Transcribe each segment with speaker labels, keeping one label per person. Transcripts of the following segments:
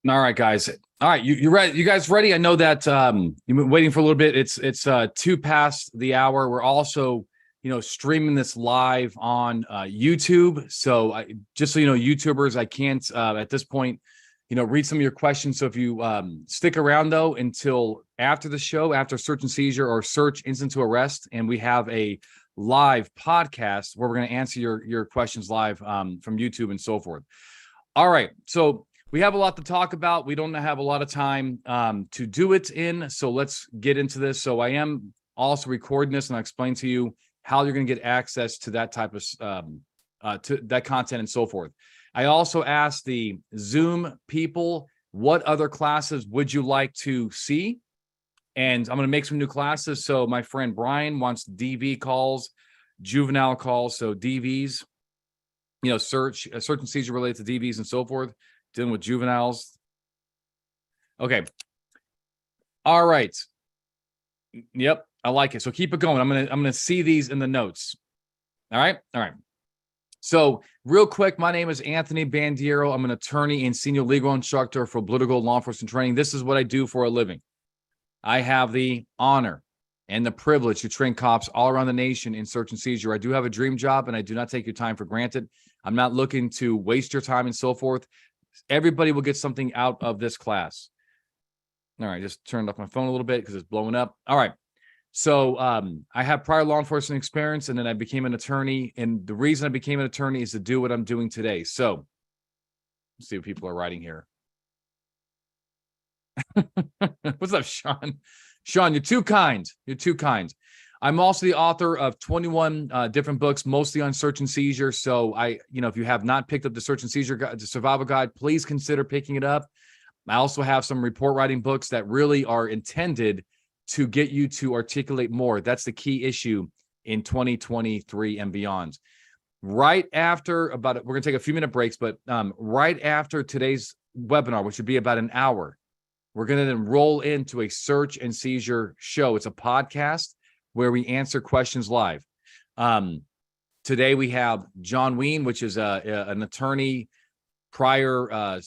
Speaker 1: All right, guys. All right, you ready? You guys ready? I know that you've been waiting for a little bit. It's 2 past the hour. We're also streaming this live on YouTube. So just so you know, YouTubers, I can't at this point read some of your questions. So if you stick around though until after the show, after search and seizure or search instant to arrest, and we have a live podcast where we're going to answer your questions live from YouTube and so forth. All right, so we have a lot to talk about. We don't have a lot of time to do it in, so let's get into this. So I am also recording this, and I'll explain to you how you're going to get access to that type of to that content and so forth. I also asked the Zoom people, what other classes would you like to see? And I'm going to make some new classes. So my friend Brian wants DV calls, juvenile calls, so DVs, search and seizure related to DVs and so forth, dealing with juveniles. Okay. All right. Yep, I like it. So keep it going. I'm gonna see these in the notes. All right. So real quick, my name is Anthony Bandiero. I'm an attorney and senior legal instructor for Blue to Gold Law Enforcement Training. This is what I do for a living. I have the honor and the privilege to train cops all around the nation in search and seizure. I do have a dream job, and I do not take your time for granted. I'm not looking to waste your time and so forth. Everybody will get something out of this class. All right, just turned off my phone a little bit because it's blowing up. All right. So I have prior law enforcement experience, and then I became an attorney. And the reason I became an attorney is to do what I'm doing today. So let's see what people are writing here. What's up, Sean? Sean, you're too kind. You're too kind. I'm also the author of 21 different books, mostly on search and seizure. So if you have not picked up the search and seizure guide, the survival guide, please consider picking it up. I also have some report writing books that really are intended to get you to articulate more. That's the key issue in 2023 and beyond. Right after we're going to take a few minute breaks, but right after today's webinar, which would be about an hour, we're going to then roll into a search and seizure show. It's a podcast where we answer questions live. Today we have John Ween, which is an attorney, prior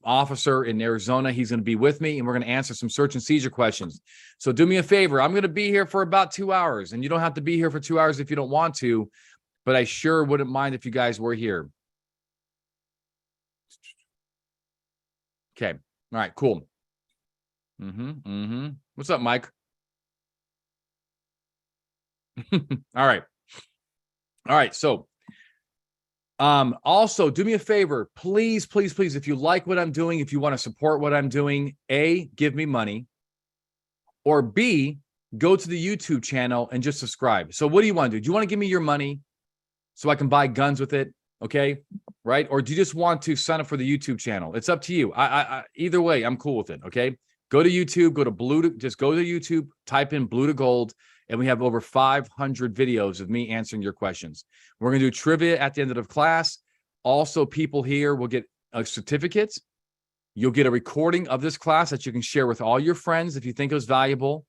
Speaker 1: officer in Arizona. He's going to be with me, and we're going to answer some search and seizure questions. So do me a favor. I'm going to be here for about 2 hours, and you don't have to be here for 2 hours if you don't want to, but I sure wouldn't mind if you guys were here. Okay. All right, cool. What's up, Mike? All right. So also do me a favor, please, if you like what I'm doing, if you want to support what I'm doing, A, give me money, or B, go to the YouTube channel and just subscribe. So what do you want to do? Do you want to give me your money so I can buy guns with it? Okay. Right. Or do you just want to sign up for the YouTube channel? It's up to you. I either way, I'm cool with it. Okay. Go to YouTube, go to YouTube, type in Blue to Gold, and we have over 500 videos of me answering your questions. We're going to do trivia at the end of the class. Also, people here will get a certificate. You'll get a recording of this class that you can share with all your friends if you think it was valuable.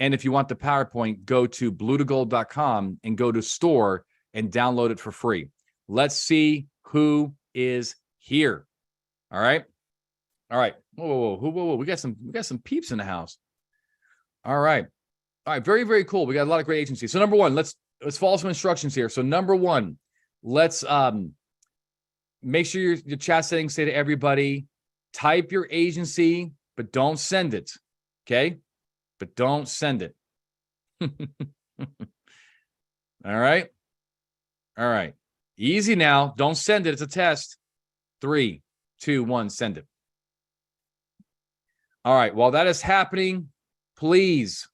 Speaker 1: And if you want the PowerPoint, go to bluetogold.com and go to store and download it for free. Let's see who is here. All right. Whoa. We got some peeps in the house. All right. Very, very cool. We got a lot of great agencies. So number one, let's follow some instructions here. So number one, let's make sure your chat settings say to everybody, type your agency, but don't send it. Okay? But don't send it. All right. Easy now. Don't send it. It's a test. 3, 2, 1, send it. All right. While that is happening, please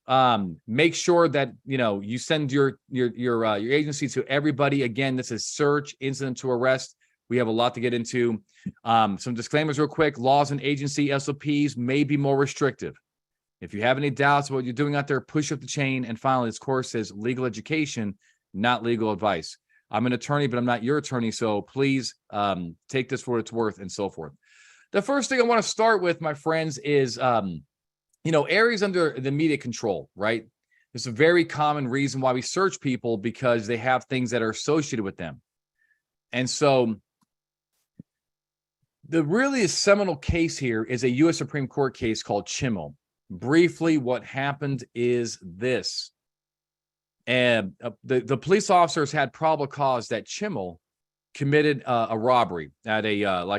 Speaker 1: make sure that you send your agency to everybody. Again, this is search incident to arrest. We have a lot to get into. Some disclaimers real quick. Laws and agency SOPs may be more restrictive. If you have any doubts about what you're doing out there, push up the chain. And finally, this course is legal education, not legal advice. I'm an attorney, but I'm not your attorney. So please take this for what it's worth and so forth. The first thing I want to start with, my friends, is areas under the immediate control, right? It's a very common reason why we search people, because they have things that are associated with them. And so The really seminal case here is a U.S. Supreme Court case called Chimmel. Briefly, what happened is this. And the police officers had probable cause that Chimmel committed a robbery at a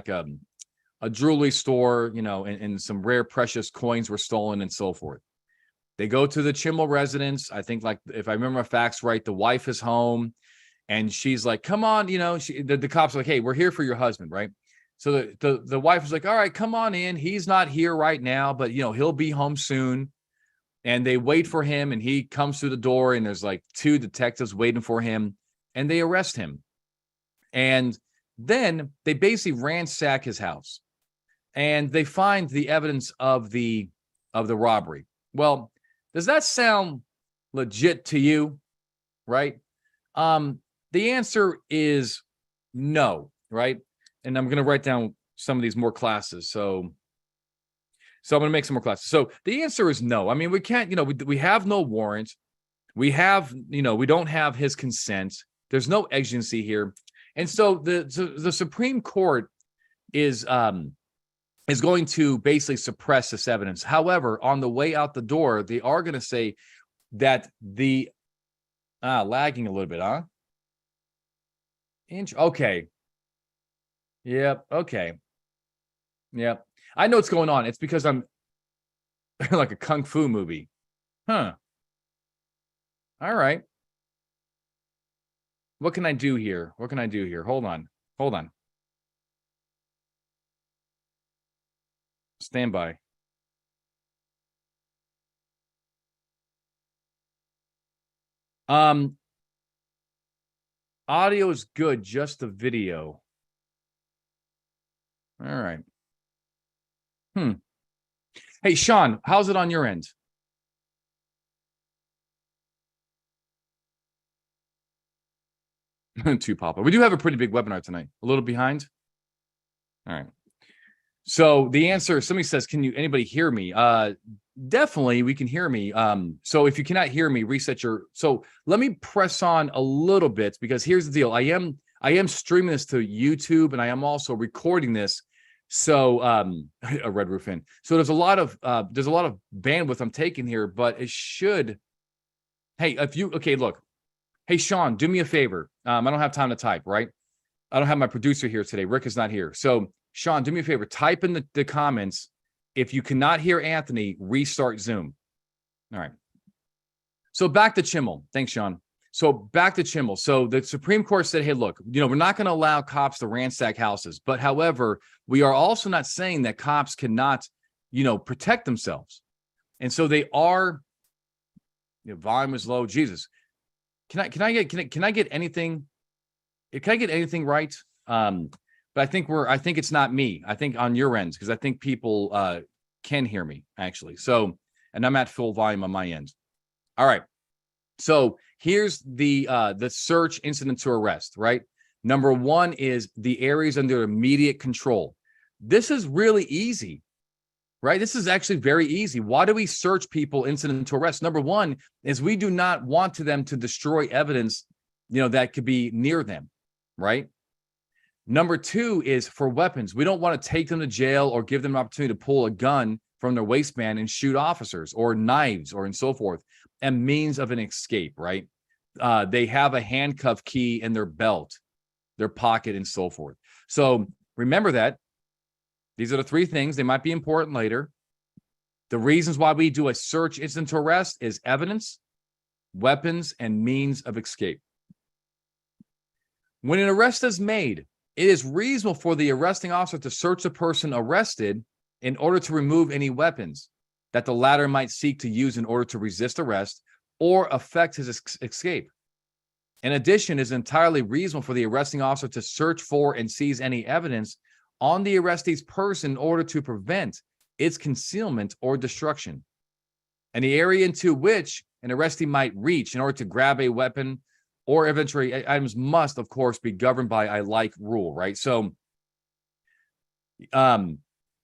Speaker 1: jewelry store, and some rare precious coins were stolen and so forth. They go to the Chimmel residence. I think, like, if I remember my facts right, the wife is home and she's like, come on, the cops are like, hey, we're here for your husband, right? So the wife was like, all right, come on in. He's not here right now, but he'll be home soon. And they wait for him, and he comes through the door, and there's like 2 detectives waiting for him, and they arrest him. And then they basically ransack his house, and they find the evidence of the robbery. Well, does that sound legit to you? Right? The answer is no, right? And I'm going to write down some of these more classes. So I'm going to make some more classes. So the answer is no. I mean, we can't, we have no warrant. We have, we don't have his consent. There's no exigency here. And so the Supreme Court is going to basically suppress this evidence. However, on the way out the door, they are going to say that the lagging a little bit, huh? Okay. Yep. Okay. Yep. I know what's going on. It's because I'm like a kung fu movie. Huh. All right. What can I do here? Hold on. Stand by. Audio is good, just the video. All right. Hey, Sean, how's it on your end? Too popular. We do have a pretty big webinar tonight. A little behind. All right. So the answer, somebody says, anybody hear me? Definitely, we can hear me. So if you cannot hear me, so let me press on a little bit, because here's the deal. I am streaming this to YouTube, and I am also recording this. So a Red Roof Inn. So there's a lot of bandwidth I'm taking here, but it should. Hey, look. Hey, Sean, do me a favor. I don't have time to type, right? I don't have my producer here today. Rick is not here. So Sean, do me a favor. Type in the comments. If you cannot hear Anthony, restart Zoom. All right. So back to Chimmel. Thanks, Sean. So back to Chimmel. So the Supreme Court said, hey, look, we're not going to allow cops to ransack houses. But however, we are also not saying that cops cannot, protect themselves. And so they are, volume is low. Jesus. Can I get anything? Can I get anything right? But I think it's not me. I think on your end, because I think people can hear me, actually. So, and I'm at full volume on my end. All right. So here's the search incident to arrest, right? Number 1 is the areas under immediate control. This is really easy, right? This is actually very easy. Why do we search people incident to arrest? Number 1 is we do not want them to destroy evidence, that could be near them, right? Number 2 is for weapons. We don't want to take them to jail or give them an opportunity to pull a gun from their waistband and shoot officers, or knives, or and so forth, and means of an escape, right? They have a handcuff key in their belt, their pocket, and so forth. So remember that. These are the 3 things. They might be important later. The reasons why we do a search incident to arrest is evidence, weapons, and means of escape. When an arrest is made, it is reasonable for the arresting officer to search the person arrested in order to remove any weapons that the latter might seek to use in order to resist arrest or affect his escape. In addition, it is entirely reasonable for the arresting officer to search for and seize any evidence on the arrestee's person in order to prevent its concealment or destruction. And the area into which an arrestee might reach in order to grab a weapon or eventually items must, of course, be governed by a like rule, right? So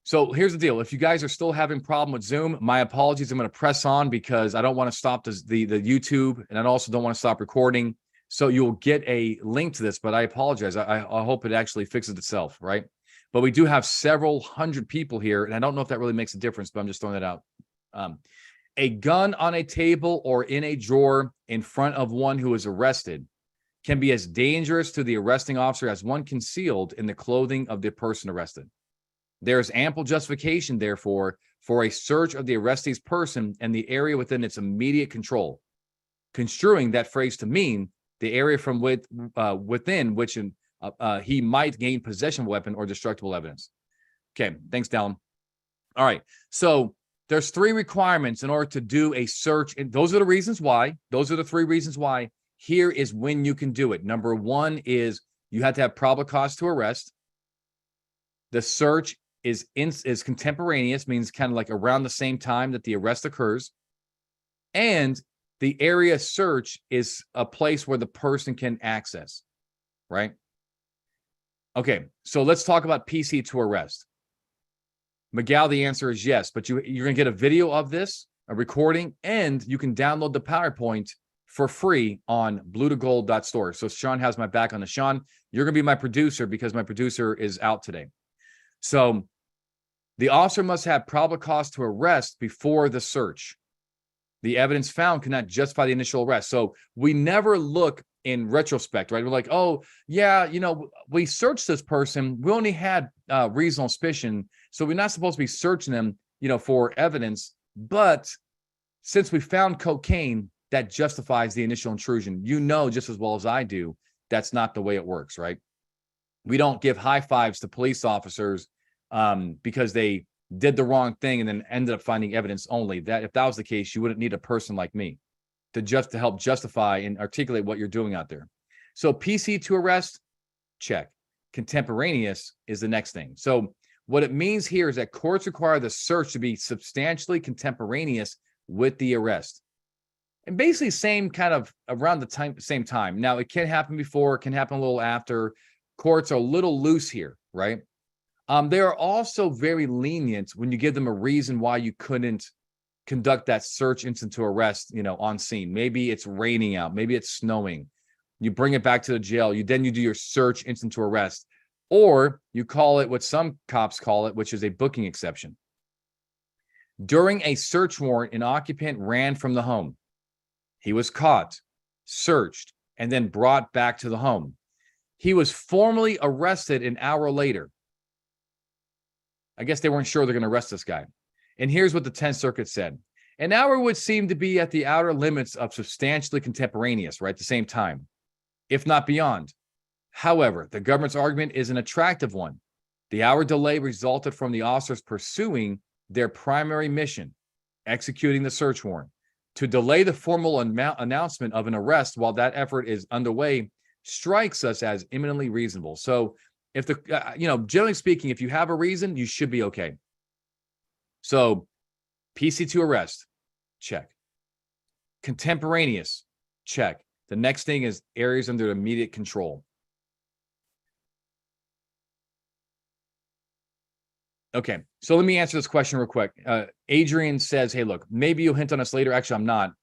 Speaker 1: here's the deal. If you guys are still having problem with Zoom, my apologies. I'm going to press on because I don't want to stop the YouTube, and I also don't want to stop recording. So you'll get a link to this, but I apologize. I hope it actually fixes itself, right? but we do have several hundred people here, and I don't know if that really makes a difference, but I'm just throwing that out. A gun on a table or in a drawer in front of one who is arrested can be as dangerous to the arresting officer as one concealed in the clothing of the person arrested. There is ample justification, therefore, for a search of the arrestee's person and the area within its immediate control, construing that phrase to mean the area from within which he might gain possession of a weapon or destructible evidence. Okay, thanks, Dallin. All right, so there's 3 requirements in order to do a search, and those are the reasons why. Those are the 3 reasons why. Here is when you can do it. Number 1 is you have to have probable cause to arrest. The search is contemporaneous, means kind of like around the same time that the arrest occurs. And the area search is a place where the person can access, right? Okay, so let's talk about PC to arrest. Miguel, the answer is yes, but you're going to get a video of this, a recording, and you can download the PowerPoint for free on blue2gold.store. So Sean has my back on this. Sean, you're going to be my producer because my producer is out today. So the officer must have probable cause to arrest before the search. The evidence found cannot justify the initial arrest. So we never look in retrospect, right? We're like, oh, yeah, we searched this person. We only had reasonable suspicion. So we're not supposed to be searching them, for evidence. But since we found cocaine, that justifies the initial intrusion. Just as well as I do, that's not the way it works, right? We don't give high fives to police officers because they did the wrong thing and then ended up finding evidence only. That if that was the case, you wouldn't need a person like me to help justify and articulate what you're doing out there. So PC to arrest, check. Contemporaneous is the next thing. So what it means here is that courts require the search to be substantially contemporaneous with the arrest. And basically same kind of around the same time. Now, it can happen before, it can happen a little after. Courts are a little loose here, right? They are also very lenient when you give them a reason why you couldn't conduct that search instant to arrest, on scene. Maybe it's raining out, maybe it's snowing. You bring it back to the jail. You do your search instant to arrest, or you call it what some cops call it, which is a booking exception. During a search warrant, an occupant ran from the home. He was caught, searched, and then brought back to the home. He was formally arrested an hour later. I guess they weren't sure they're going to arrest this guy. And here's what the 10th Circuit said. An hour would seem to be at the outer limits of substantially contemporaneous, right? At the same time, if not beyond. However, the government's argument is an attractive one. The hour delay resulted from the officers pursuing their primary mission, executing the search warrant. To delay the formal announcement of an arrest while that effort is underway strikes us as eminently reasonable. So if generally speaking, if you have a reason, you should be okay. So PC to arrest, check. Contemporaneous, check. The next thing is areas under immediate control. Okay, so let me answer this question real quick. Adrian says, hey, look, maybe you'll hint on us later. Actually, I'm not,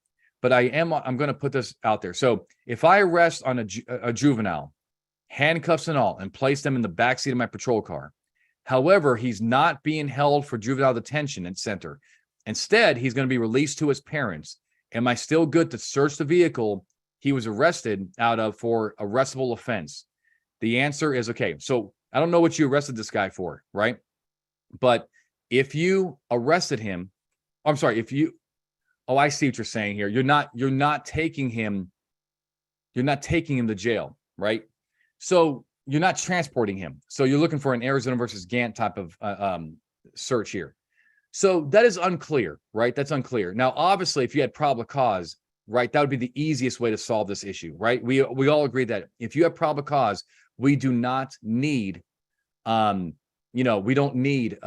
Speaker 1: but I'm going to put this out there. So if I arrest on a juvenile, handcuffs and all, and place them in the backseat of my patrol car, however, he's not being held for juvenile detention and center. Instead, he's going to be released to his parents. Am I still good to search the vehicle he was arrested out of for arrestable offense? The answer is okay. So I don't know what you arrested this guy for, right? But if you arrested him, I see what you're saying here. You're not taking him to jail, right? So you're not transporting him. So you're looking for an Arizona versus Gantt type of search here. So that is unclear, right? That's unclear. Now, obviously, if you had probable cause, right, that would be the easiest way to solve this issue, right? We all agree that if you have probable cause, we do not need, we don't need,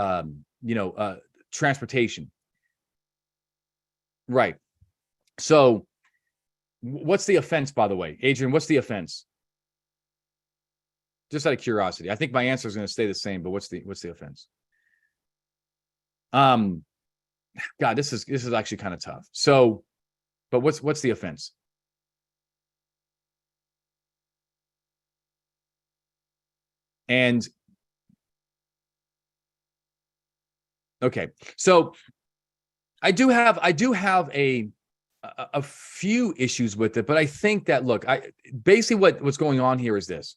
Speaker 1: transportation. Right. So what's the offense, by the way? Adrian, what's the offense? Just out of curiosity. I think my answer is going to stay the same, but what's the offense? God, this is actually kind of tough. So, but what's the offense? And Okay. So I do have a few issues with it, but I think that, look, basically what's going on here is this.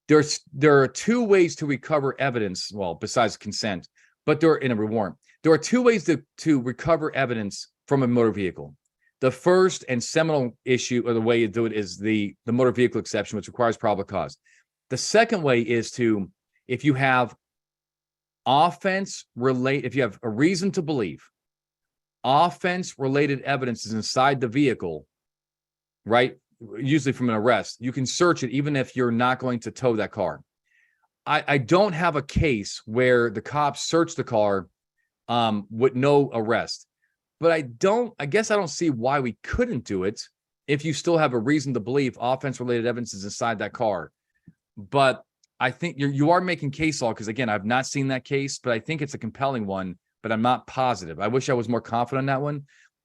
Speaker 1: There are two ways to recover evidence, well, besides consent, but there are in a warrant. There are two ways to recover evidence from a motor vehicle. The first and seminal issue, or the way you do it, is the motor vehicle exception, which requires probable cause. The second way is to, if you have if you have a reason to believe offense-related evidence is inside the vehicle, right? Usually from an arrest, you can search it even if you're not going to tow that car. I don't have a case where the cops searched the car with no arrest, but I guess I don't see why we couldn't do it if you still have a reason to believe offense-related evidence is inside that car. But I think you are making case law, because again, I've not seen that case, but I think it's a compelling one, but I'm not positive. I wish I was more confident on that one,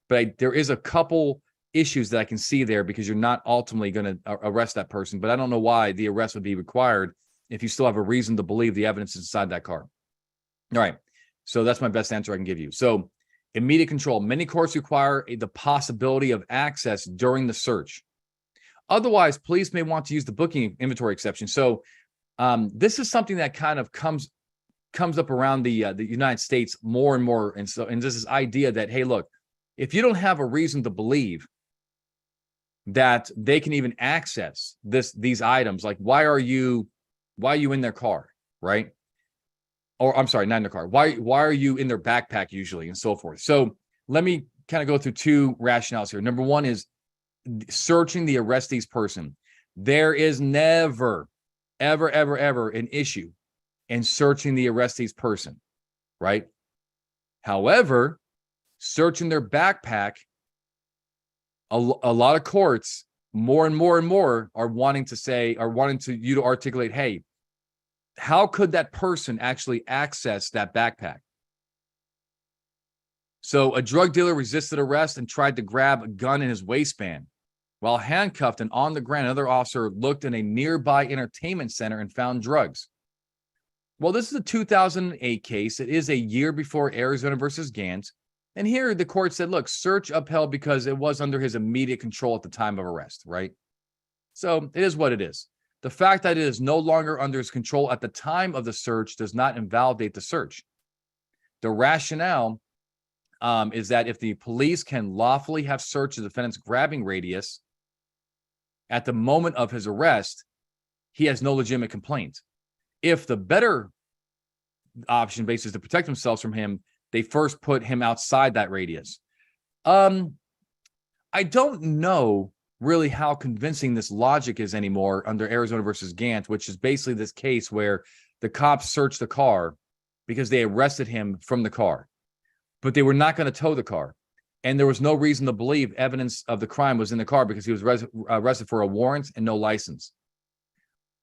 Speaker 1: but there is a couple issues that I can see there, because you're not ultimately going to arrest that person, but I don't know why the arrest would be required if you still have a reason to believe the evidence is inside that car. All right. So that's my best answer I can give you. So immediate control. Many courts require the possibility of access during the search. Otherwise, police may want to use the booking inventory exception. So this is something that kind of comes up around the United States more and more. And there's this idea that, hey, look, if you don't have a reason to believe that they can even access these items, like why are you in their car, right? Or I'm sorry, not in their car. Why are you in their backpack usually, and so forth. So let me kind of go through two rationales here. Number one is searching the arrestee's person. There is never, ever an issue in searching the arrestee's person, right? However, searching their backpack, a lot of courts, more and more are wanting you to articulate, hey, how could that person actually access that backpack? So a drug dealer resisted arrest and tried to grab a gun in his waistband. While handcuffed and on the ground, another officer looked in a nearby entertainment center and found drugs. Well, this is a 2008 case. It is a year before Arizona versus Gant. And here the court said, look, search upheld because it was under his immediate control at the time of arrest, right? So it is what it is. The fact that it is no longer under his control at the time of the search does not invalidate the search. The rationale is that if the police can lawfully have searched the defendant's grabbing radius at the moment of his arrest, he has no legitimate complaint. If the better option basis to protect themselves from him, they first put him outside that radius. I don't know really how convincing this logic is anymore under Arizona versus Gant, which is basically this case where the cops searched the car because they arrested him from the car, but they were not going to tow the car. And there was no reason to believe evidence of the crime was in the car because he was arrested for a warrant and no license.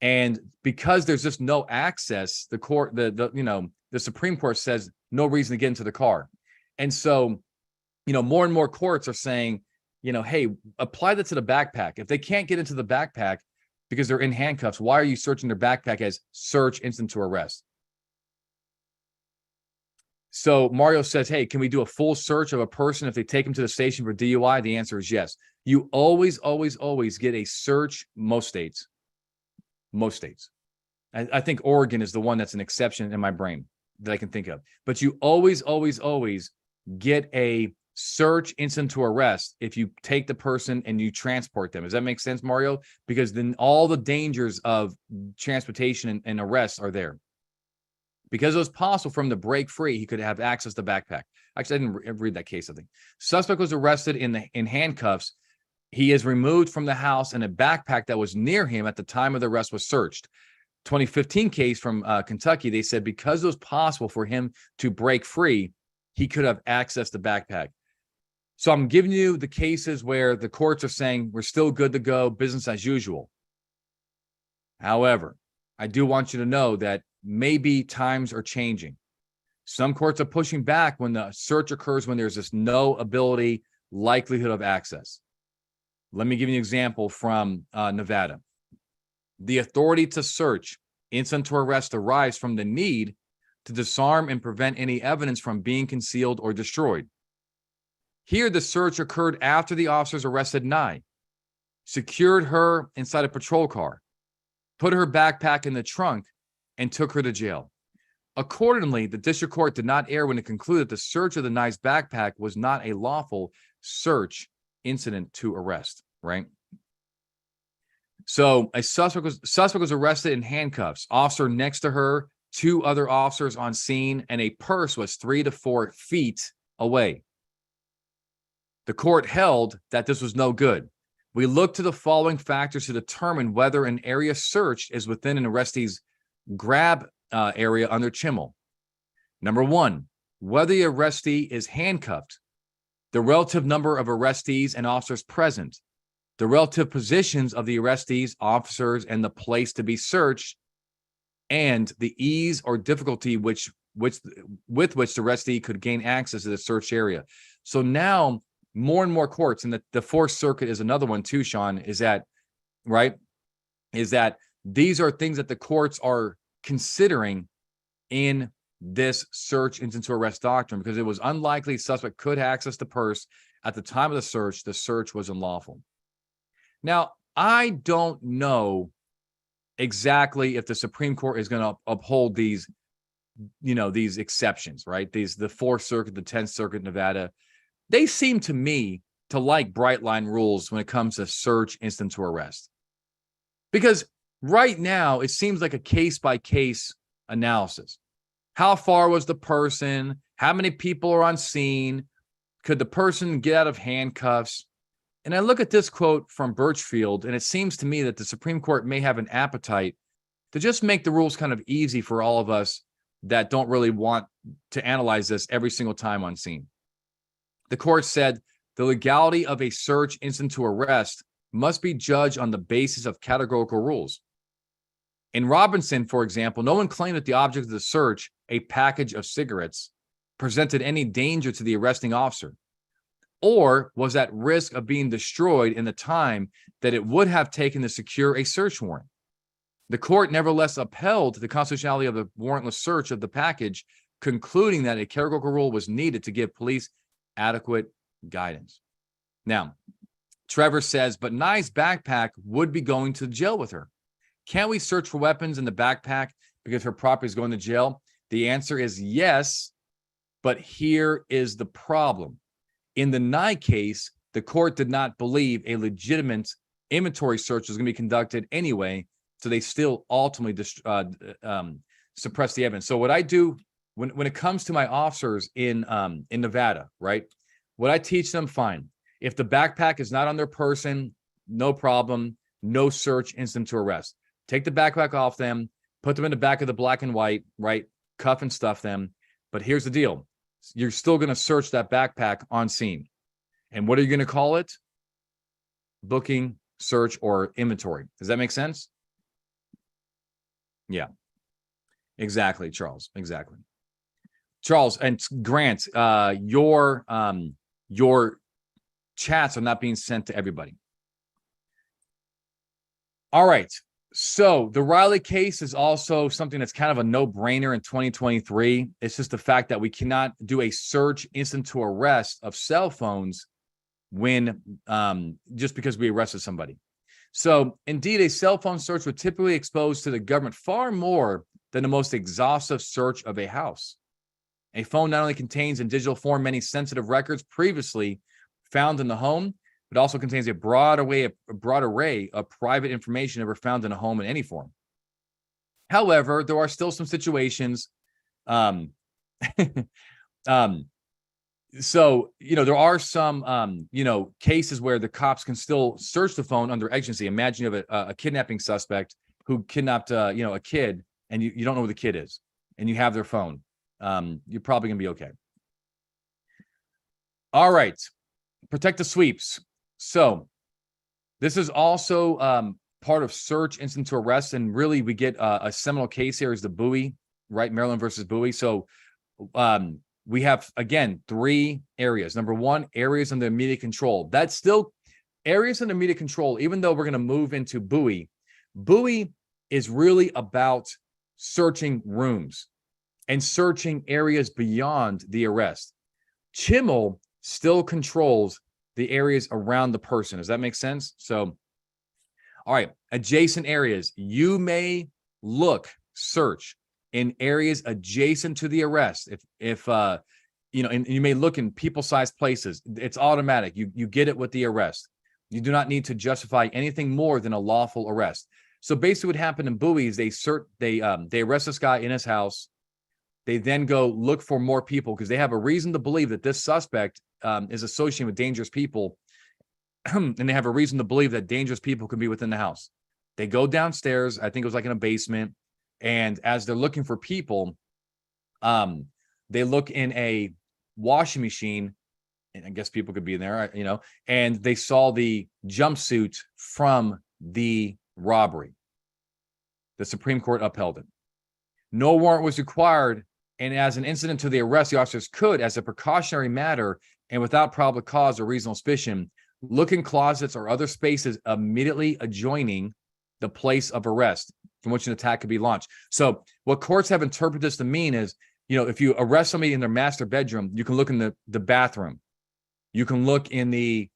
Speaker 1: And because there's just no access, the court, the Supreme Court says no reason to get into the car. And so, more and more courts are saying, hey, apply that to the backpack. If they can't get into the backpack because they're in handcuffs, why are you searching their backpack as search instant to arrest? So Mario says, hey, can we do a full search of a person if they take him to the station for DUI? The answer is yes. You always get a search, most states. I think Oregon is the one that's an exception in my brain that I can think of. But you always get a search instant to arrest if you take the person and you transport them. Does that make sense, Mario? Because then all the dangers of transportation and arrests are there. Because it was possible for him to break free, he could have access to the backpack. Actually, I didn't read that case, I think. Suspect was arrested in handcuffs. He is removed from the house, and a backpack that was near him at the time of the arrest was searched. 2015 case from Kentucky, they said because it was possible for him to break free, he could have accessed the backpack. So I'm giving you the cases where the courts are saying we're still good to go, business as usual. However, I do want you to know that maybe times are changing. Some courts are pushing back when the search occurs when there's just no likelihood of access. Let me give you an example from Nevada. The authority to search instant to arrest arrives from the need to disarm and prevent any evidence from being concealed or destroyed. Here, the search occurred after the officers arrested Nye, secured her inside a patrol car, put her backpack in the trunk, and took her to jail. Accordingly, the district court did not err when it concluded the search of the Nye's backpack was not a lawful search incident to arrest, right? So a suspect was arrested in handcuffs, officer next to her, 2 other officers on scene, and a purse was 3 to 4 feet away. The court held that this was no good. We looked to the following factors to determine whether an area searched is within an arrestee's grab area under Chimmel. Number 1, whether the arrestee is handcuffed, the relative number of arrestees and officers present, the relative positions of the arrestees, officers, and the place to be searched, and the ease or difficulty with which the arrestee could gain access to the search area. So now more and more courts, and the Fourth Circuit is another one too, Sean, is that these are things that the courts are considering in this search incident to arrest doctrine, because it was unlikely suspect could access the purse at the time of the search was unlawful. Now, I don't know exactly if the Supreme Court is going to uphold these, these exceptions, right? The Fourth Circuit, the 10th Circuit, Nevada, they seem to me to like bright line rules when it comes to search incident to arrest. Because right now, it seems like a case-by-case analysis. How far was the person? How many people are on scene? Could the person get out of handcuffs? And I look at this quote from Birchfield, and it seems to me that the Supreme Court may have an appetite to just make the rules kind of easy for all of us that don't really want to analyze this every single time on scene. The court said the legality of a search incident to arrest must be judged on the basis of categorical rules. In Robinson, for example, no one claimed that the object of the search, a package of cigarettes, presented any danger to the arresting officer, or was at risk of being destroyed in the time that it would have taken to secure a search warrant. The court nevertheless upheld the constitutionality of the warrantless search of the package, concluding that a categorical rule was needed to give police adequate guidance. Now, Trevor says, but Nye's backpack would be going to jail with her. Can we search for weapons in the backpack because her property is going to jail? The answer is yes, but here is the problem. In the Nye case, the court did not believe a legitimate inventory search was going to be conducted anyway, so they still ultimately suppress the evidence. So what I do when it comes to my officers in Nevada, right? What I teach them, fine. If the backpack is not on their person, no problem, no search, instant to arrest. Take the backpack off them, put them in the back of the black and white, right? Cuff and stuff them. But here's the deal. You're still going to search that backpack on scene. And what are you going to call it? Booking, search, or inventory. Does that make sense? Yeah. Exactly, Charles. Exactly. Charles and Grant, your chats are not being sent to everybody. All right. So the Riley case is also something that's kind of a no-brainer in 2023. It's just the fact that we cannot do a search instant to arrest of cell phones when just because we arrested somebody. So indeed, a cell phone search would typically expose to the government far more than the most exhaustive search of a house. A phone not only contains in digital form many sensitive records previously found in the home, but also contains a broad array of private information never found in a home in any form. However, there are still some situations. So, there are some, cases where the cops can still search the phone under exigency. Imagine you have a kidnapping suspect who kidnapped, a kid, and you don't know who the kid is, and you have their phone. You're probably going to be okay. All right. Protect the sweeps. So this is also part of search instant to arrest. And really, we get a seminal case here is the Bowie, right? Maryland versus Bowie. So we have, again, 3 areas. Number 1, areas under immediate control. That's still areas under immediate control, even though we're going to move into Bowie. Bowie is really about searching rooms. and searching areas beyond the arrest. Chimmel still controls the areas around the person. Does that make sense? So, all right, adjacent areas. You may search in areas adjacent to the arrest. If and you may look in people-sized places. It's automatic. You get it with the arrest. You do not need to justify anything more than a lawful arrest. So basically, what happened in Bowie is they arrest this guy in his house. They then go look for more people because they have a reason to believe that this suspect is associated with dangerous people, and they have a reason to believe that dangerous people could be within the house. They go downstairs. I think it was like in a basement, and as they're looking for people, they look in a washing machine, and I guess people could be in there, and they saw the jumpsuit from the robbery. The Supreme Court upheld it. No warrant was required, and as an incident to the arrest, the officers could, as a precautionary matter and without probable cause or reasonable suspicion, look in closets or other spaces immediately adjoining the place of arrest from which an attack could be launched. So what courts have interpreted this to mean is, if you arrest somebody in their master bedroom, you can look in the bathroom. You can look in the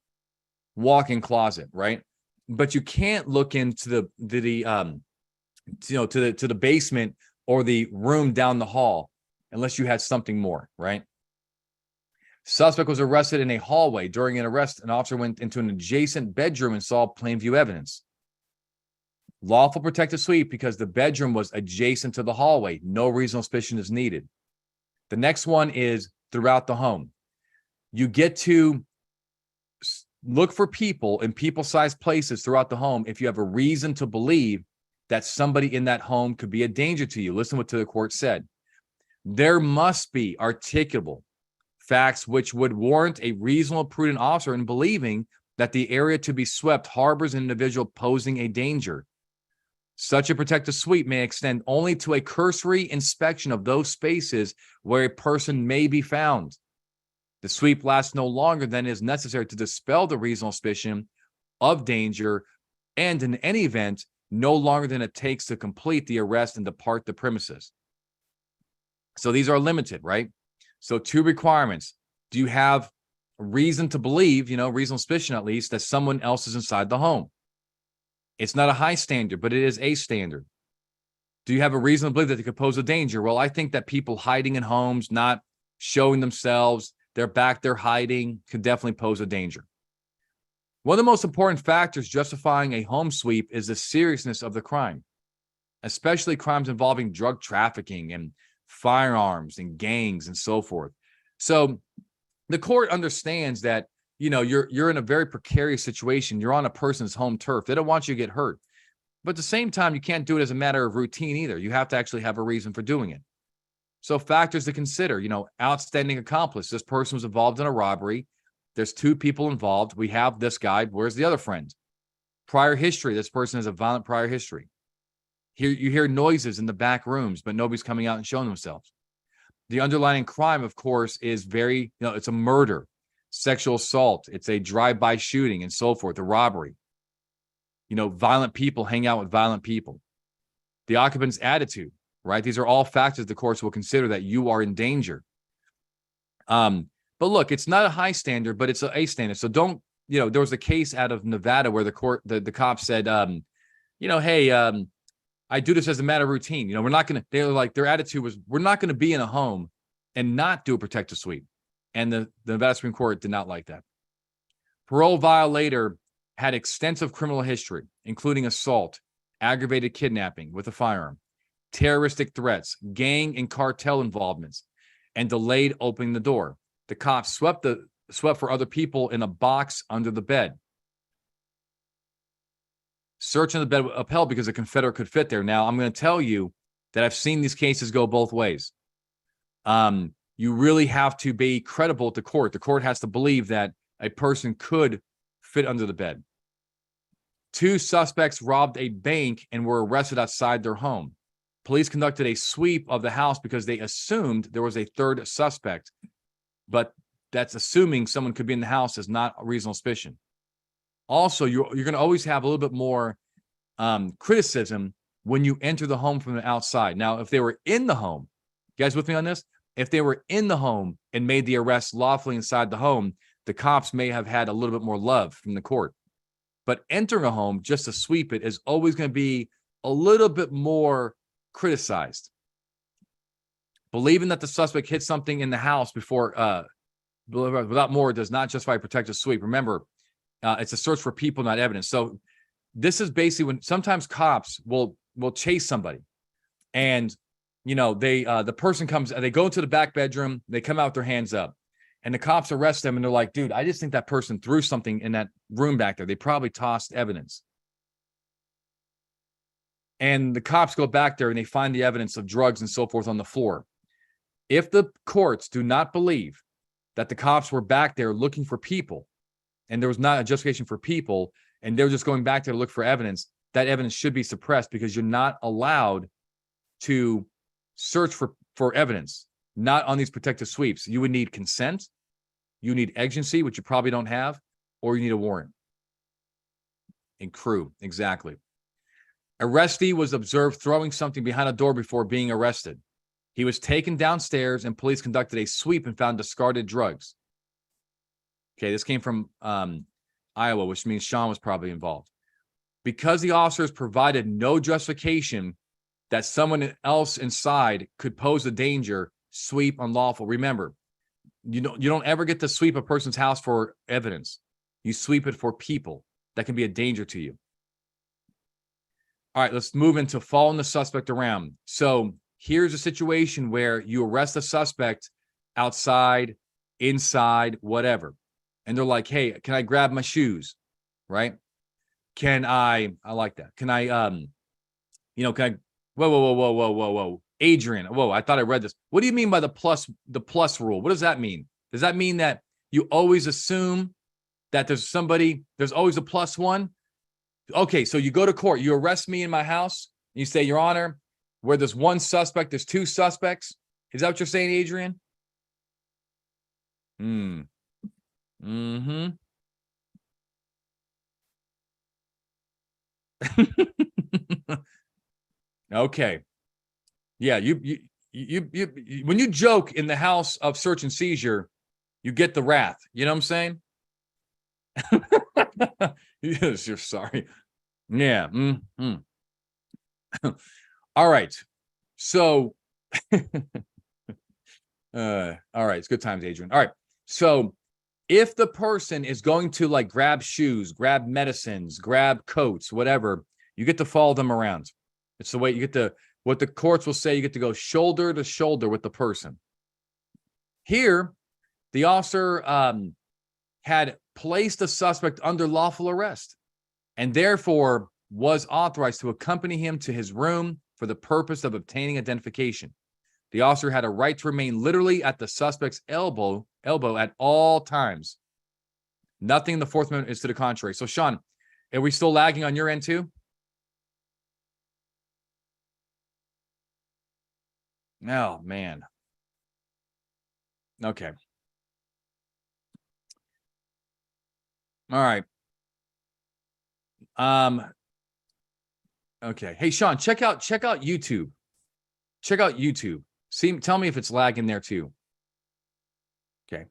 Speaker 1: walk-in closet, right? But you can't look into the basement or the room down the hall unless you had something more, right? Suspect was arrested in a hallway. During an arrest, an officer went into an adjacent bedroom and saw plain view evidence. Lawful protective sweep because the bedroom was adjacent to the hallway. No reasonable suspicion is needed. The next one is throughout the home. You get to look for people in people-sized places throughout the home if you have a reason to believe that somebody in that home could be a danger to you. Listen to what the court said. There must be articulable facts which would warrant a reasonable, prudent officer in believing that the area to be swept harbors an individual posing a danger. Such a protective sweep may extend only to a cursory inspection of those spaces where a person may be found. The sweep lasts no longer than is necessary to dispel the reasonable suspicion of danger, and in any event, no longer than it takes to complete the arrest and depart the premises. So these are limited, right? So 2 requirements. Do you have reason to believe, reasonable suspicion at least, that someone else is inside the home? It's not a high standard, but it is a standard. Do you have a reason to believe that they could pose a danger? Well, I think that people hiding in homes, not showing themselves, they're back there hiding, could definitely pose a danger. One of the most important factors justifying a home sweep is the seriousness of the crime, especially crimes involving drug trafficking and firearms and gangs and so forth. So the court understands that, you're in a very precarious situation. You're on a person's home turf. They don't want you to get hurt. But at the same time, you can't do it as a matter of routine either. You have to actually have a reason for doing it. So factors to consider, outstanding accomplice. This person was involved in a robbery. There's 2 people involved. We have this guy. Where's the other friend? Prior history. This person has a violent prior history. Here you hear noises in the back rooms, but nobody's coming out and showing themselves. The underlying crime, of course, is it's a murder, sexual assault. It's a drive-by shooting and so forth, a robbery. Violent people hang out with violent people. The occupant's attitude, right? These are all factors the courts will consider that you are in danger. But look, it's not a high standard, but it's a standard. So don't, there was a case out of Nevada where the cop said, hey, I do this as a matter of routine. We're not going to, their attitude was, we're not going to be in a home and not do a protective sweep. And the Nevada Supreme Court did not like that. Parole violator had extensive criminal history, including assault, aggravated kidnapping with a firearm, terroristic threats, gang and cartel involvements, and delayed opening the door. The cops swept for other people in a box under the bed. Search on the bed upheld because a Confederate could fit there. Now, I'm going to tell you that I've seen these cases go both ways. You really have to be credible to court. The court has to believe that a person could fit under the bed. 2 suspects robbed a bank and were arrested outside their home. Police conducted a sweep of the house because they assumed there was a 3rd suspect, but that's assuming someone could be in the house is not a reasonable suspicion. Also, you're going to always have a little bit more criticism when you enter the home from the outside. Now, if they were in the home, You guys with me on this? If they were in the home and made the arrest lawfully inside the home, the cops may have had a little bit more love from the court. But entering a home just to sweep it is always going to be a little bit more criticized. Believing that the suspect hit something in the house before without more does not justify a protective sweep. Remember, it's a search for people, not evidence. So this is basically when sometimes cops will chase somebody, and the person comes, they go into the back bedroom, they come out with their hands up, and the cops arrest them, and they're like, dude, I just think that person threw something in that room back there. They probably tossed evidence. And the cops go back there and they find the evidence of drugs and so forth on the floor. If the courts do not believe that the cops were back there looking for people, and there was not a justification for people, and they're just going back there to look for evidence, that evidence should be suppressed, because you're not allowed to search for evidence, not on these protective sweeps. You would need consent, you need exigency, which you probably don't have, or you need a warrant. And crew, exactly. Arrestee was observed throwing something behind a door before being arrested. He was taken downstairs and police conducted a sweep and found discarded drugs. Okay, this came from Iowa, which means Sean was probably involved. Because the officers provided no justification that someone else inside could pose a danger, sweep unlawful. Remember, you don't ever get to sweep a person's house for evidence. You sweep it for people that can be a danger to you. All right, let's move into following the suspect around. So here's a situation where you arrest a suspect outside, inside, whatever. And they're like, hey, can I grab my shoes? Right? I like that. Can I, whoa. Adrian, whoa, I thought I read this. What do you mean by the plus rule? What does that mean? Does that mean that you always assume that there's always a plus one? Okay, so you go to court, you arrest me in my house, you say, Your Honor, where there's one suspect, there's two suspects. Is that what you're saying, Adrian? Okay. Yeah, you when you joke in the house of search and seizure, you get the wrath. You know what I'm saying? Yes, you're sorry. Yeah. All right. So all right, it's good times, Adrian. All right. So if the person is going to like grab shoes, grab medicines, grab coats, whatever, you get to follow them around. It's the way you get to, what the courts will say, you get to go shoulder to shoulder with the person. Here, the officer had placed the suspect under lawful arrest and therefore was authorized to accompany him to his room for the purpose of obtaining identification. The officer had a right to remain literally at the suspect's elbow at all times. Nothing in the Fourth Amendment is to the contrary. So, Sean, are we still lagging on your end too? Oh, man. Okay. All right. Okay. Hey, Sean, check out YouTube. Check out YouTube. Tell me if it's lagging there too. Okay.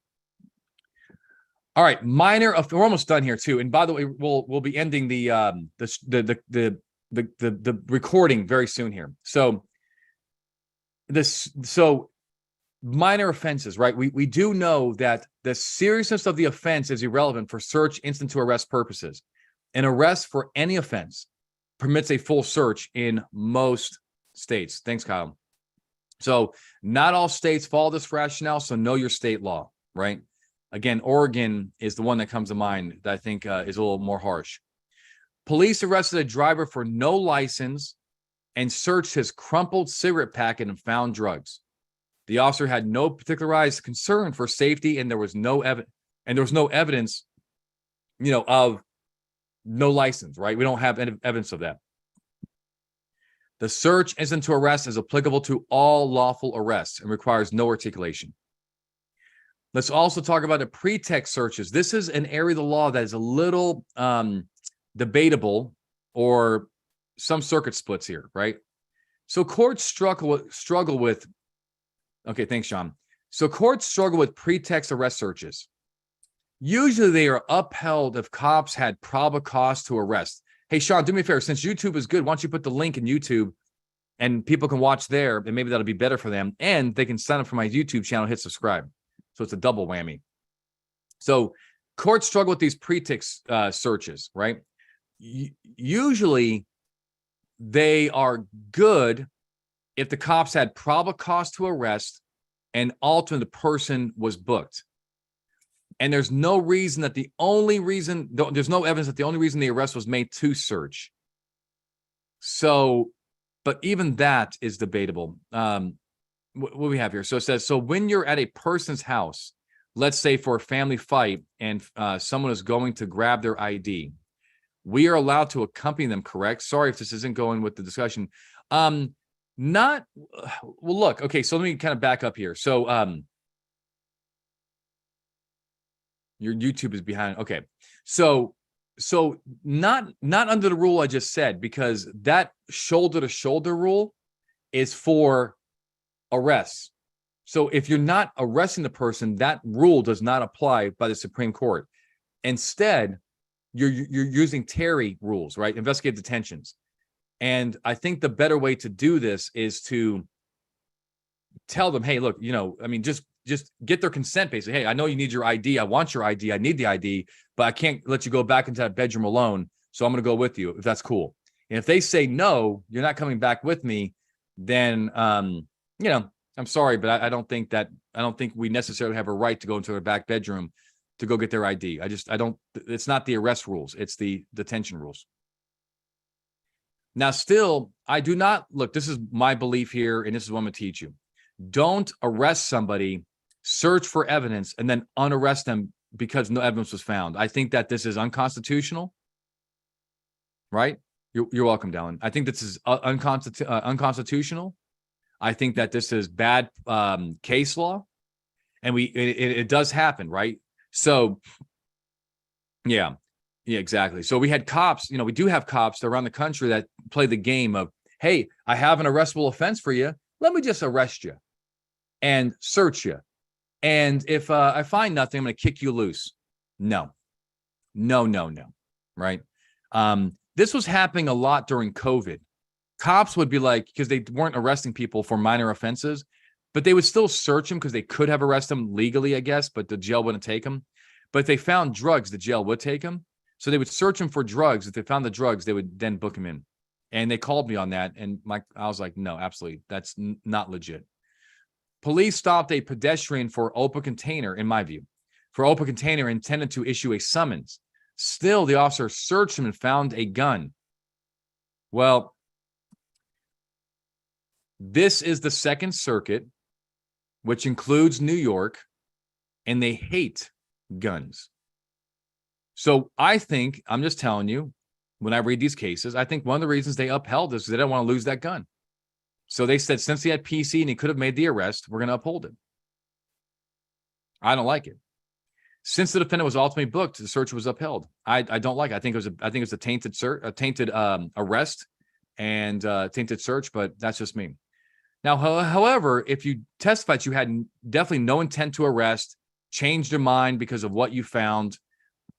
Speaker 1: All right. We're almost done here too. And by the way, we'll be ending the recording very soon here. So minor offenses, right? We do know that the seriousness of the offense is irrelevant for search instant to arrest purposes. An arrest for any offense permits a full search in most states. Thanks, Kyle. So not all states follow this rationale, so know your state law, right? Again, Oregon is the one that comes to mind that I think is a little more harsh. Police arrested a driver for no license and searched his crumpled cigarette packet and found drugs. The officer had no particularized concern for safety, and there was no evidence, of no license, right? We don't have any evidence of that. The search instant to arrest is applicable to all lawful arrests and requires no articulation. Let's also talk about the pretext searches. This is an area of the law that is a little debatable, or some circuit splits here, right? So courts struggle with Okay, thanks, Sean. So courts struggle with pretext arrest searches. Usually they are upheld if cops had probable cause to arrest. Hey, Sean, do me a favor. Since YouTube is good, why don't you put the link in YouTube and people can watch there, and maybe that'll be better for them. And they can sign up for my YouTube channel, hit subscribe. So it's a double whammy. So courts struggle with these pretext searches, right? Usually they are good if the cops had probable cause to arrest and ultimately the person was booked. And there's no reason that there's no evidence that the only reason the arrest was made to search. So, but even that is debatable. What do we have here? So it says, so when you're at a person's house, let's say for a family fight, and someone is going to grab their ID, we are allowed to accompany them, correct? Sorry if this isn't going with the discussion. Well, look, okay, so let me kind of back up here. So your YouTube is behind. Okay. So not under the rule I just said, because that shoulder to shoulder rule is for arrests. So if you're not arresting the person, that rule does not apply by the Supreme Court. Instead, you're using Terry rules, right? Investigative detentions. And I think the better way to do this is to tell them, hey, look, I mean, just get their consent, basically. Hey, I know you need your ID. I want your ID. I need the ID, but I can't let you go back into that bedroom alone. So I'm going to go with you if that's cool. And if they say, no, you're not coming back with me, then, I'm sorry, but I don't think we necessarily have a right to go into their back bedroom to go get their ID. It's not the arrest rules. It's the detention rules. Now, still, I do not, look, this is my belief here, and this is what I'm going to teach you. Don't arrest somebody, search for evidence, and then unarrest them because no evidence was found. I think that this is unconstitutional, right? You're welcome, Dallin. I think this is unconstitutional. I think that this is bad case law, and it does happen, right? So, yeah, exactly. So we had cops, we do have cops around the country that play the game of, hey, I have an arrestable offense for you. Let me just arrest you and search you. And if I find nothing, I'm going to kick you loose. No, right? This was happening a lot during COVID. Cops would be like, because they weren't arresting people for minor offenses, but they would still search them because they could have arrested them legally, I guess, but the jail wouldn't take them. But if they found drugs, the jail would take them. So they would search them for drugs. If they found the drugs, they would then book them in. And they called me on that. And I was like, no, absolutely. That's not legit. Police stopped a pedestrian for open container, in my view, for open container intended to issue a summons. Still, the officer searched him and found a gun. Well, this is the Second Circuit, which includes New York, and they hate guns. So I think, I'm just telling you, when I read these cases, I think one of the reasons they upheld this is they didn't want to lose that gun. So they said, since he had PC and he could have made the arrest, we're going to uphold it. I don't like it. Since the defendant was ultimately booked, the search was upheld. I don't like it. I think it was a tainted arrest and tainted search, but that's just me. Now, however, if you testified you had definitely no intent to arrest, changed your mind because of what you found,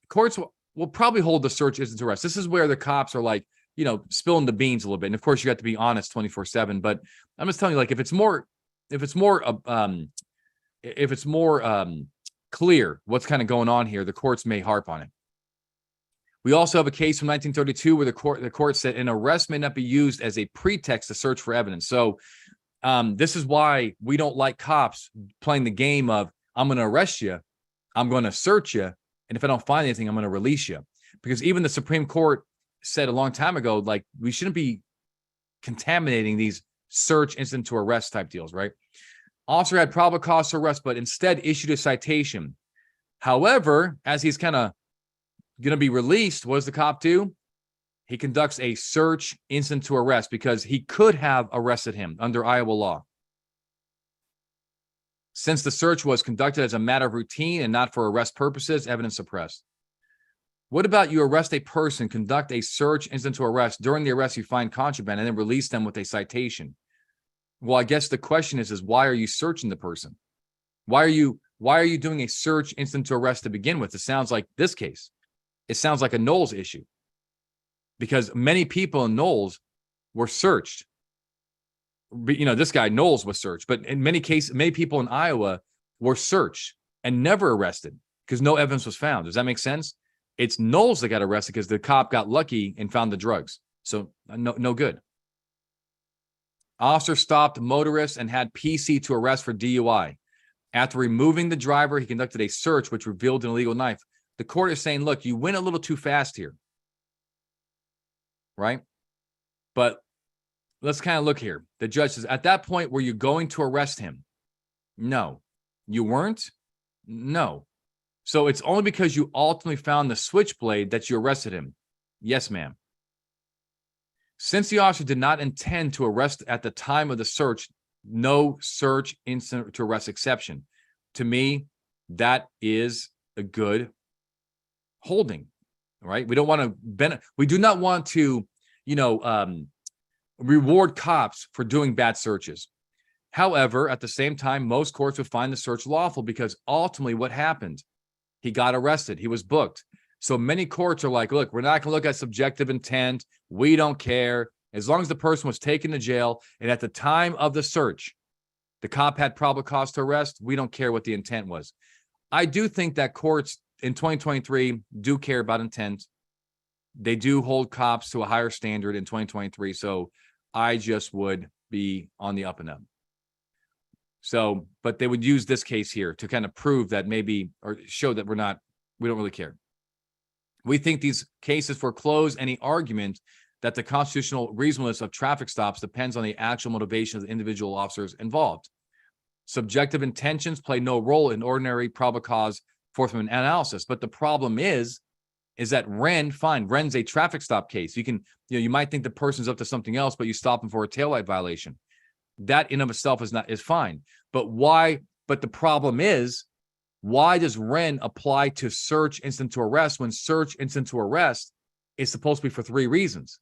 Speaker 1: courts will probably hold the search isn't to arrest. This is where the cops are like, spilling the beans a little bit. And of course, you got to be honest 24/7. But I'm just telling you, like, if it's more clear what's kind of going on here, the courts may harp on it. We also have a case from 1932 where the court said an arrest may not be used as a pretext to search for evidence. So this is why we don't like cops playing the game of, I'm going to arrest you, I'm going to search you, and if I don't find anything, I'm going to release you. Because even the Supreme Court said a long time ago, like, we shouldn't be contaminating these search incident to arrest type deals, right? Officer had probable cause to arrest, but instead issued a citation. However, as he's kind of going to be released, what does the cop do? He conducts a search incident to arrest because he could have arrested him under Iowa law. Since the search was conducted as a matter of routine and not for arrest purposes, evidence suppressed. What about you arrest a person, conduct a search incident to arrest, during the arrest you find contraband, and then release them with a citation? Well, I guess the question is why are you searching the person? Why are you doing a search instant to arrest to begin with? It sounds like this case. It sounds like a Knowles issue, because many people in Knowles were searched. This guy Knowles was searched, but in many cases, many people in Iowa were searched and never arrested because no evidence was found. Does that make sense? It's Knowles that got arrested because the cop got lucky and found the drugs. So no good. Officer stopped motorist and had PC to arrest for DUI. After removing the driver, he conducted a search which revealed an illegal knife. The court is saying, look, you went a little too fast here, right? But let's kind of look here. The judge says, at that point, were you going to arrest him? No. You weren't? No. So it's only because you ultimately found the switchblade that you arrested him. Yes, ma'am. Since the officer did not intend to arrest at the time of the search, no search instant to arrest exception. To me, that is a good holding, right? We don't want to we do not want to, reward cops for doing bad searches. However, at the same time, most courts would find the search lawful because ultimately what happened? He got arrested. He was booked. So many courts are like, look, we're not going to look at subjective intent. We don't care. As long as the person was taken to jail and at the time of the search, the cop had probable cause to arrest, we don't care what the intent was. I do think that courts in 2023 do care about intent. They do hold cops to a higher standard in 2023. So I just would be on the up and up. So, but they would use this case here to kind of prove that maybe, or show that we don't really care. We think these cases foreclose any argument that the constitutional reasonableness of traffic stops depends on the actual motivation of the individual officers involved. Subjective intentions play no role in ordinary probable cause enforcement analysis. But the problem is that Ren's a traffic stop case. You might think the person's up to something else, but you stop them for a taillight violation. That in of itself is fine. But why? But the problem is, why does Wren apply to search instant to arrest when search instant to arrest is supposed to be for 3 reasons?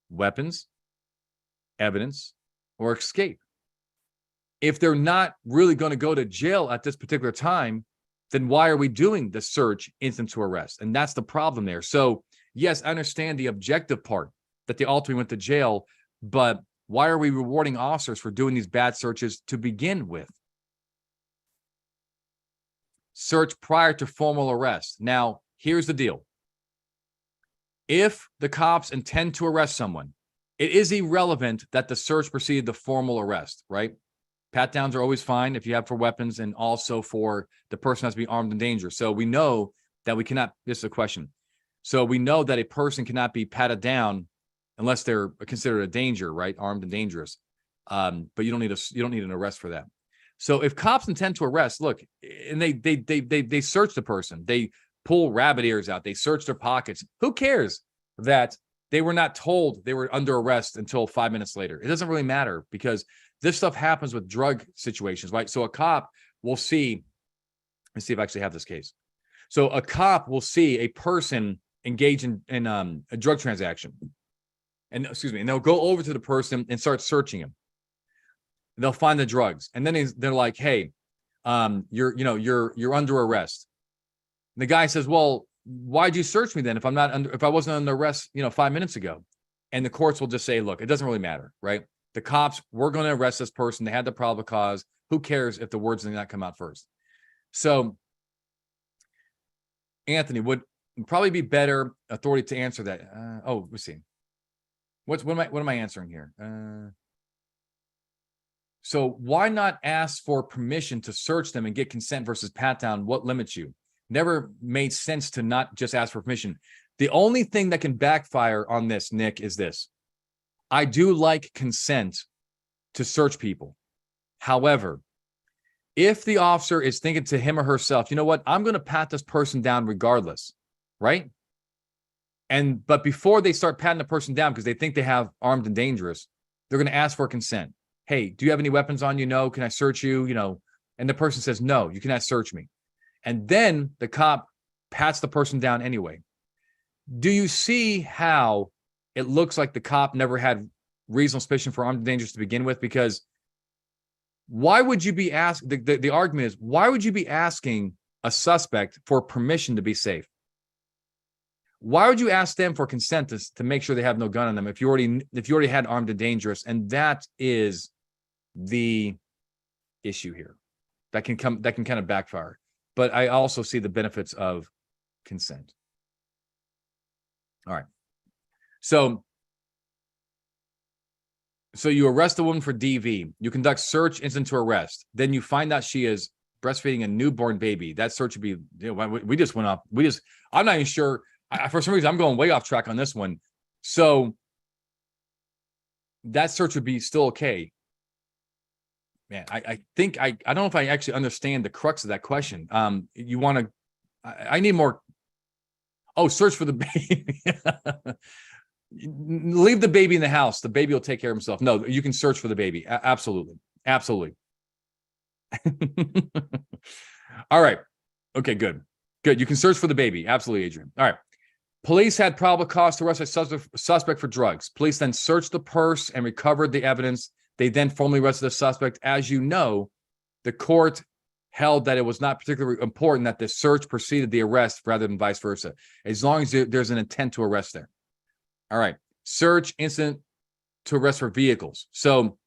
Speaker 1: Weapons, evidence, or escape. If they're not really going to go to jail at this particular time, then why are we doing the search instant to arrest? And that's the problem there. So yes, I understand the objective part that they ultimately went to jail, but why are we rewarding officers for doing these bad searches to begin with? Search prior to formal arrest. Now, here's the deal. If the cops intend to arrest someone, it is irrelevant that the search preceded the formal arrest, right? Pat downs are always fine if you have for weapons and also for the person has to be armed and dangerous. So we know that we cannot, this is a question. So we know that a person cannot be patted down unless they're considered a danger, right? Armed and dangerous. But you don't need an arrest for that. So if cops intend to arrest, look, and they search the person, they pull rabbit ears out, they search their pockets. Who cares that they were not told they were under arrest until 5 minutes later? It doesn't really matter because this stuff happens with drug situations, right? So a cop will see, let's see if I actually have this case. So a cop will see a person engage in a drug transaction, and they'll go over to the person and start searching him. They'll find the drugs, and then they're like, "Hey, you're under arrest." And the guy says, "Well, why'd you search me then if I wasn't under arrest, 5 minutes ago?" And the courts will just say, "Look, it doesn't really matter, right? The cops were going to arrest this person. They had the probable cause. Who cares if the words did not come out first?" So, Anthony, would probably be better authority to answer that. Let's see. What am I answering here? So why not ask for permission to search them and get consent versus pat down? What limits you? Never made sense to not just ask for permission. The only thing that can backfire on this, Nick, is this. I do like consent to search people. However, if the officer is thinking to him or herself, you know what, I'm going to pat this person down regardless, right? But before they start patting the person down because they think they have armed and dangerous, they're going to ask for consent. Hey, do you have any weapons on you? No. Can I search you? And the person says, no, you cannot search me. And then the cop pats the person down anyway. Do you see how it looks like the cop never had reasonable suspicion for armed and dangerous to begin with, because why would you be asked? The argument is, why would you be asking a suspect for permission to be safe? Why would you ask them for consent to make sure they have no gun on them if you already had armed and dangerous? And that is the issue here. That can kind of backfire. But I also see the benefits of consent. All right. So you arrest a woman for DV. You conduct search incident to arrest. Then you find out she is breastfeeding a newborn baby. That search would be, we just went up. I'm not even sure. For some reason, I'm going way off track on this one. So that search would be still okay. Man, I think I don't know if I actually understand the crux of that question. You want to, I need more. Oh, search for the baby. Leave the baby in the house. The baby will take care of himself. No, you can search for the baby. Absolutely. Absolutely. All right. Okay, good. Good. You can search for the baby. Absolutely, Adrian. All right. Police had probable cause to arrest a suspect for drugs. Police then searched the purse and recovered the evidence. They then formally arrested the suspect. As you know, the court held that it was not particularly important that the search preceded the arrest rather than vice versa, as long as there's an intent to arrest there. All right. Search incident to arrest for vehicles. So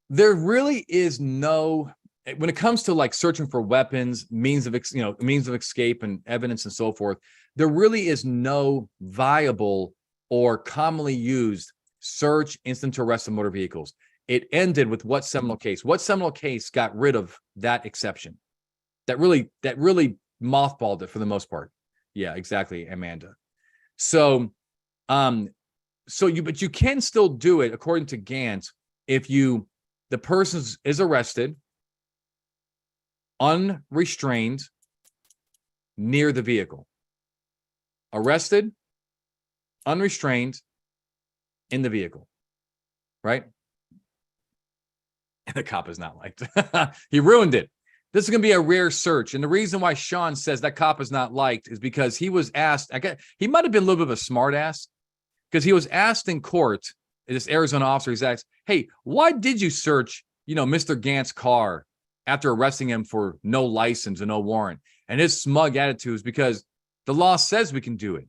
Speaker 1: there really is no, when it comes to like searching for weapons, means of escape and evidence and so forth, there really is no viable or commonly used search incident to arrest of motor vehicles. It ended with what seminal case? What seminal case got rid of that exception? That really mothballed it for the most part. Yeah, exactly, Amanda. So, but you can still do it according to Gant if the person is arrested, unrestrained, near the vehicle. Arrested, unrestrained, in the vehicle, right? And the cop is not liked. He ruined it. This is going to be a rare search. And the reason why Sean says that cop is not liked is because he was asked, he might have been a little bit of a smart ass, because he was asked in court, this Arizona officer, he's asked, hey, why did you search, Mr. Gant's car after arresting him for no license and no warrant? And his smug attitude is because the law says we can do it.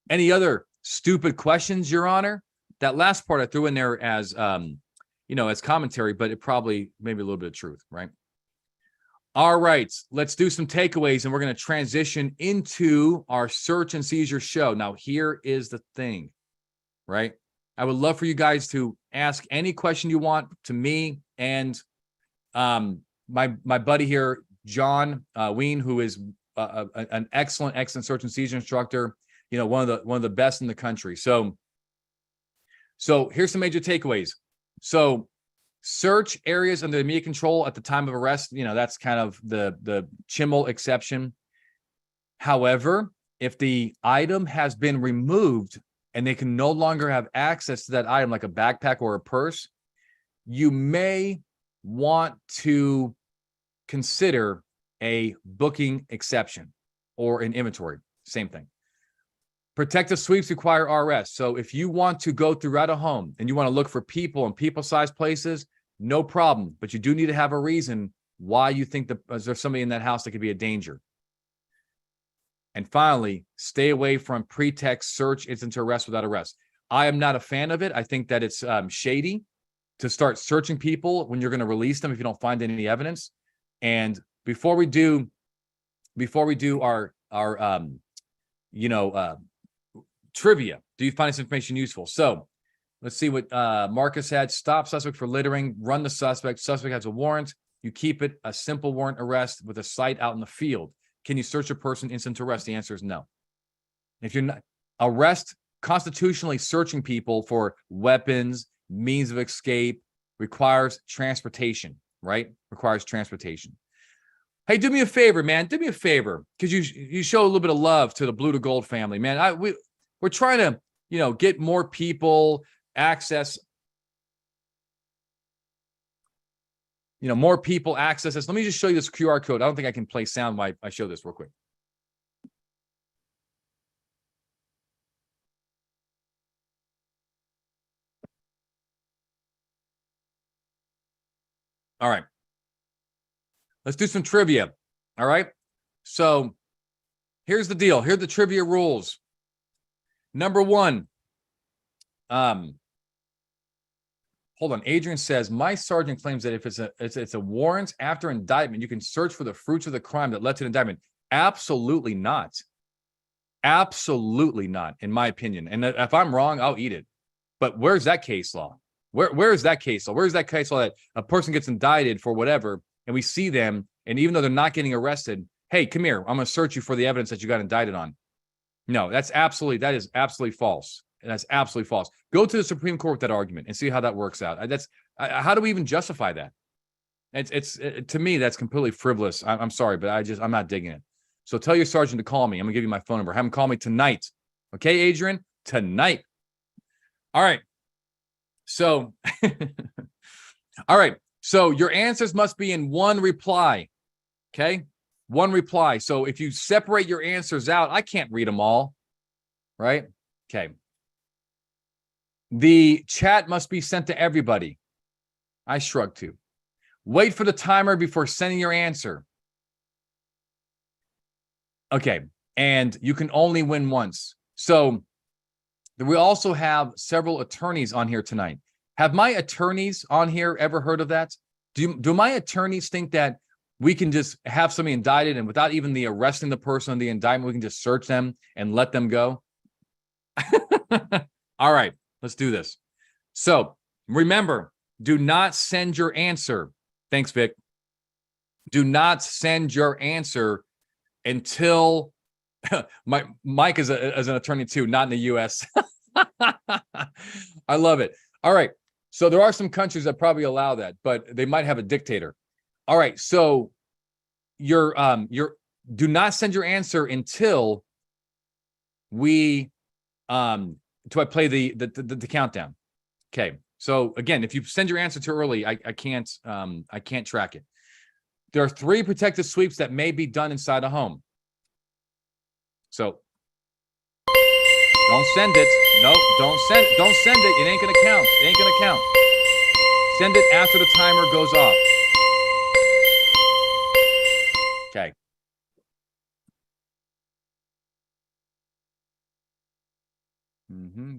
Speaker 1: Any other stupid questions, Your Honor? That last part I threw in there as, as commentary, but it probably maybe a little bit of truth, right? All right, let's do some takeaways, and we're going to transition into our search and seizure show. Now, here is the thing, right? I would love for you guys to ask any question you want to me and my buddy here, John Ween, who is an excellent search and seizure instructor. One of the best in the country. So here's some major takeaways. So search areas under immediate control at the time of arrest. That's kind of the Chimmel exception. However, if the item has been removed and they can no longer have access to that item, like a backpack or a purse, you may want to consider a booking exception or an inventory. Same thing. Protective sweeps require RS. So if you want to go throughout a home and you want to look for people in people-sized places, no problem. But you do need to have a reason why you think there's somebody in that house that could be a danger. And finally, stay away from pretext search incident to arrest without arrest. I am not a fan of it. I think that it's shady to start searching people when you're going to release them if you don't find any evidence. And before we do our trivia, do you find this information useful? So let's see what Marcus had. Stop suspect for littering, run the suspect. Suspect has a warrant. You keep it a simple warrant arrest with a site out in the field. Can you search a person instant to arrest? The answer is no. If you're not arrest, constitutionally searching people for weapons, means of escape requires transportation, right? Requires transportation. Hey, do me a favor, man. Do me a favor, because you show a little bit of love to the Blue to Gold family, man. We're trying to, get more people access. More people access this. Let me just show you this QR code. I don't think I can play sound while I show this real quick. All right. Let's do some trivia. All right. So here's the deal. Here are the trivia rules. Number one. Hold on. Adrian says, my sergeant claims that if it's a warrant after indictment, you can search for the fruits of the crime that led to the indictment. Absolutely not. Absolutely not, in my opinion. And if I'm wrong, I'll eat it. But where's that case law? Where is that case law? Where's that case law that a person gets indicted for whatever, and we see them, and even though they're not getting arrested, hey, come here, I'm going to search you for the evidence that you got indicted on. No, that is absolutely false. That's absolutely false. Go to the Supreme Court with that argument and see how that works out. How do we even justify that? To me, that's completely frivolous. I'm sorry, but I'm not digging it. So tell your sergeant to call me. I'm gonna give you my phone number. Have him call me tonight. Okay, Adrian? Tonight. All right. So, all right. So your answers must be in one reply. Okay? One reply. So if you separate your answers out, I can't read them all. Right? Okay. The chat must be sent to everybody. I shrug too. Wait for the timer before sending your answer. Okay. And you can only win once. So we also have several attorneys on here tonight. Have my attorneys on here ever heard of that? Do my attorneys think that we can just have somebody indicted and without even the arresting the person on the indictment, we can just search them and let them go? All right, let's do this. So remember, do not send your answer. Thanks, Vic. Do not send your answer until Mike is an attorney too, not in the U.S. I love it. All right. So there are some countries that probably allow that, but they might have a dictator. All right. So do not send your answer until we until I play the countdown. Okay. So again, if you send your answer too early, I can't track it. There are 3 protective sweeps that may be done inside a home. So don't send it. No, don't send it. It ain't gonna count. It ain't gonna count. Send it after the timer goes off. Okay. Mm-hmm.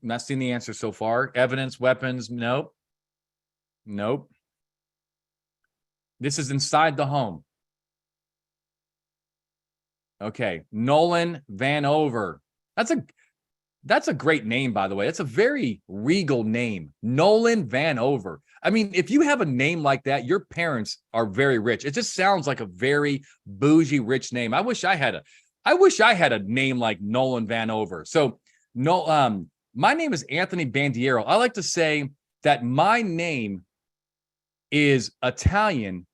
Speaker 1: Not seeing the answer so far. Evidence, weapons, nope. Nope. This is inside the home. Okay. Nolan Vanover. That's a great name, by the way. That's a very regal name. Nolan Vanover. I mean, if you have a name like that, your parents are very rich. It just sounds like a very bougie, rich name. I wish I had a name like Nolan Vanover. So no, my name is Anthony Bandiero. I like to say that my name is Italian.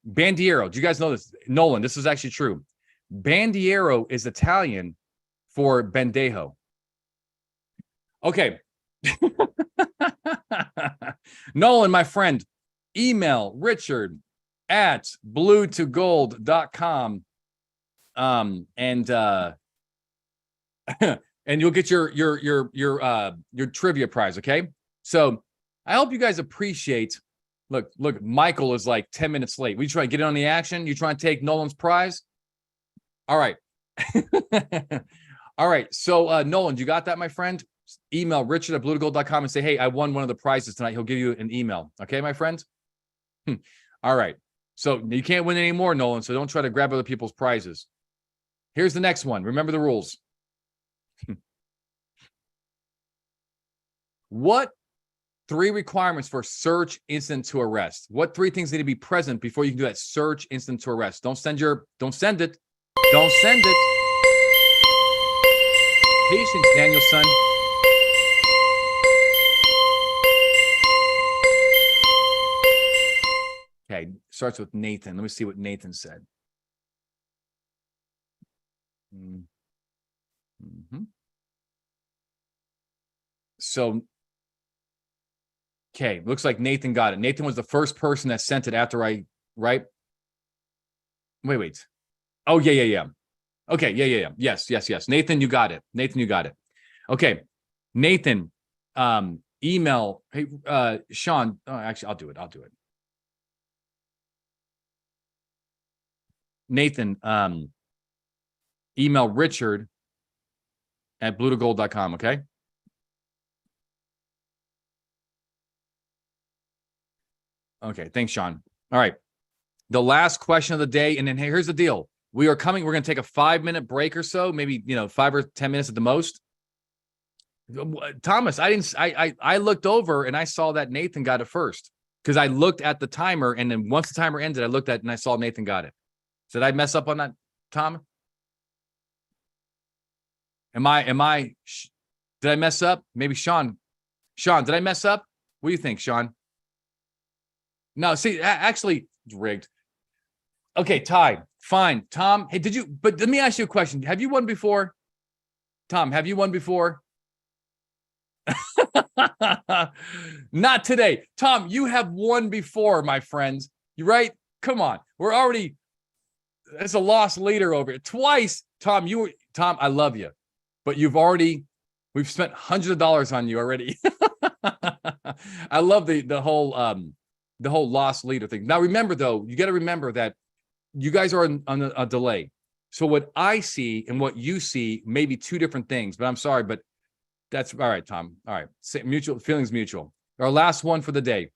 Speaker 1: Bandiero. Do you guys know this? Nolan, this is actually true. Bandiero is Italian for bendejo. Okay. Nolan, my friend, email Richard at bluetogold.com. And you'll get your trivia prize. Okay. So I hope you guys appreciate. Look, Michael is like 10 minutes late. We try to get in on the action. You try and take Nolan's prize. All right. All right. So Nolan, you got that, my friend? Email Richard at bluetogold.com and say, hey, I won one of the prizes tonight. He'll give you an email. Okay, my friend? All right. So you can't win anymore, Nolan. So don't try to grab other people's prizes. Here's the next one. Remember the rules. What 3 requirements for search incident to arrest? What 3 things need to be present before you can do that search incident to arrest? Don't send it. Don't send it. Patience, Danielson. Okay, starts with Nathan. Let me see what Nathan said. Mm-hmm. So, okay, looks like Nathan got it. Nathan was the first person that sent it after right? Wait. Oh, yeah. Okay, yeah. Yes. Nathan, you got it. Okay, Nathan, email. Hey, Sean. Oh, actually, I'll do it. Nathan, email Richard at bluetogold.com. Okay. Okay. Thanks, Sean. All right. The last question of the day, and then hey, here's the deal. We're going to take a 5-minute break or so, maybe 5 or 10 minutes at the most. Thomas, I looked over and I saw that Nathan got it first because I looked at the timer, and then once the timer ended, I looked at it and I saw Nathan got it. Did I mess up on that, Tom? Did I mess up? Maybe Sean, did I mess up? What do you think, Sean? No, see, actually, it's rigged. Okay, tied. Fine. Tom, hey, but let me ask you a question. Have you won before? Tom, have you won before? Not today. Tom, you have won before, my friends. You right? Come on. We're already, it's a lost leader over here. Twice. Tom, I love you. But we've spent hundreds of dollars on you already. I love the whole lost leader thing. Now, remember, though, you got to remember that you guys are on a delay. So what I see and what you see may be two different things, but I'm sorry, but that's all right, Tom. All right. Mutual feelings mutual. Our last one for the day.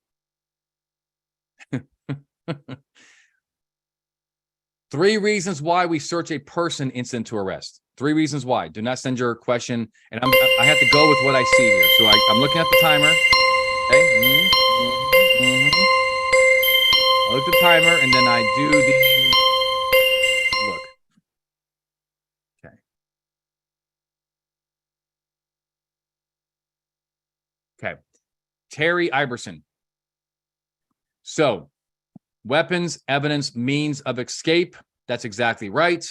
Speaker 1: 3 reasons why we search a person incident to arrest. 3 reasons why. Do not send your question. And I have to go with what I see here. So I'm looking at the timer. Okay. I look at the timer and then I do the look. Okay. Terry Iverson. So, weapons, evidence, means of escape. That's exactly right.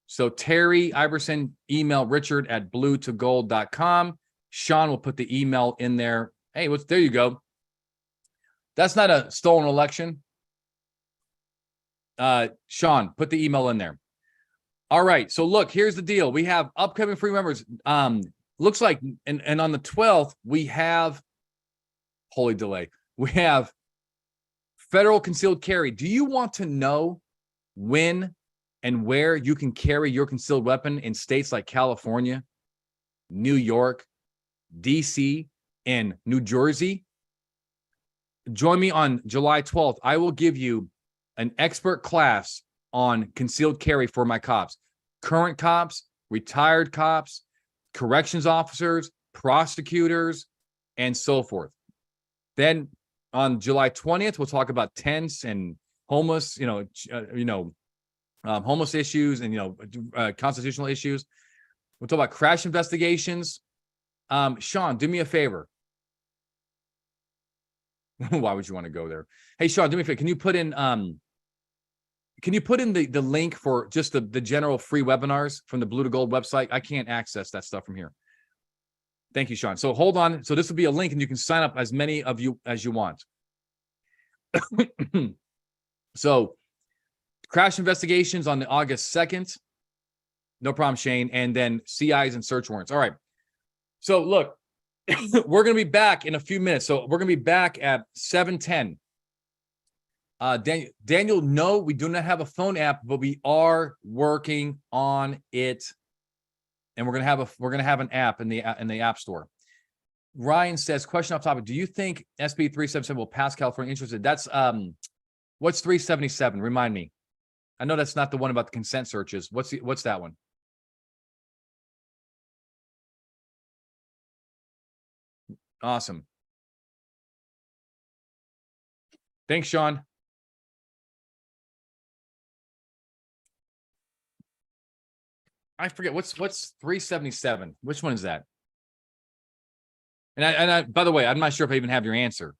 Speaker 1: So, Terry Iverson, email Richard at bluetogold.com. Sean will put the email in there. Hey, there you go. That's not a stolen election. Sean, put the email in there. All right. So, look, here's the deal. We have upcoming free members. Looks like, and on the 12th, we have, holy delay, we have federal concealed carry. Do you want to know when and where you can carry your concealed weapon in states like California, New York, DC, and New Jersey? Join me on July 12th. I will give you an expert class on concealed carry for my cops, current cops, retired cops, corrections officers, prosecutors, and so forth. Then on July 20th, we'll talk about tents and homeless, homeless issues and, constitutional issues. We'll talk about crash investigations. Sean, do me a favor. Why would you want to go there? Hey, Sean, do me a favor. Can you put in the link for just the general free webinars from the Blue to Gold website? I can't access that stuff from here. Thank you, Sean. So hold on. So this will be a link and you can sign up as many of you as you want. So crash investigations on the August 2nd. No problem, Shane. And then CIs and search warrants. All right. So look, we're going to be back in a few minutes. So we're going to be back at 7:10. Daniel, no, we do not have a phone app, but we are working on it. And we're going to have an app in the App Store. Ryan says, question off topic. Do you think SB 377 will pass California interested? That's what's 377? Remind me. I know that's not the one about the consent searches. What's that one? Awesome. Thanks, Sean. I forget what's 377. Which one is that? And I by the way, I'm not sure if I even have your answer.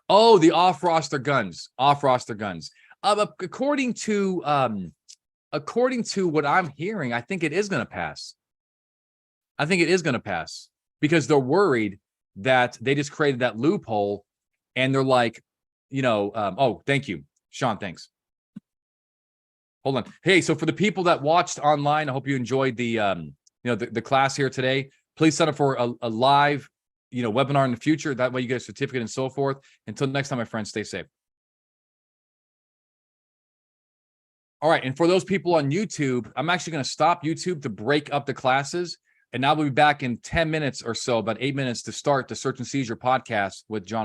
Speaker 1: Oh, the off-roster guns. Off-roster guns. According to what I'm hearing, I think it is going to pass. I think it is going to pass because they're worried that they just created that loophole, and they're like, oh, thank you, Sean. Thanks. Hold on. Hey, so for the people that watched online, I hope you enjoyed the the class here today. Please sign up for a live webinar in the future. That way you get a certificate and so forth. Until next time, my friends, stay safe. All right. And for those people on YouTube, I'm actually going to stop YouTube to break up the classes. And now we'll be back in 10 minutes or so, about 8 minutes to start the Search and Seizure podcast with John.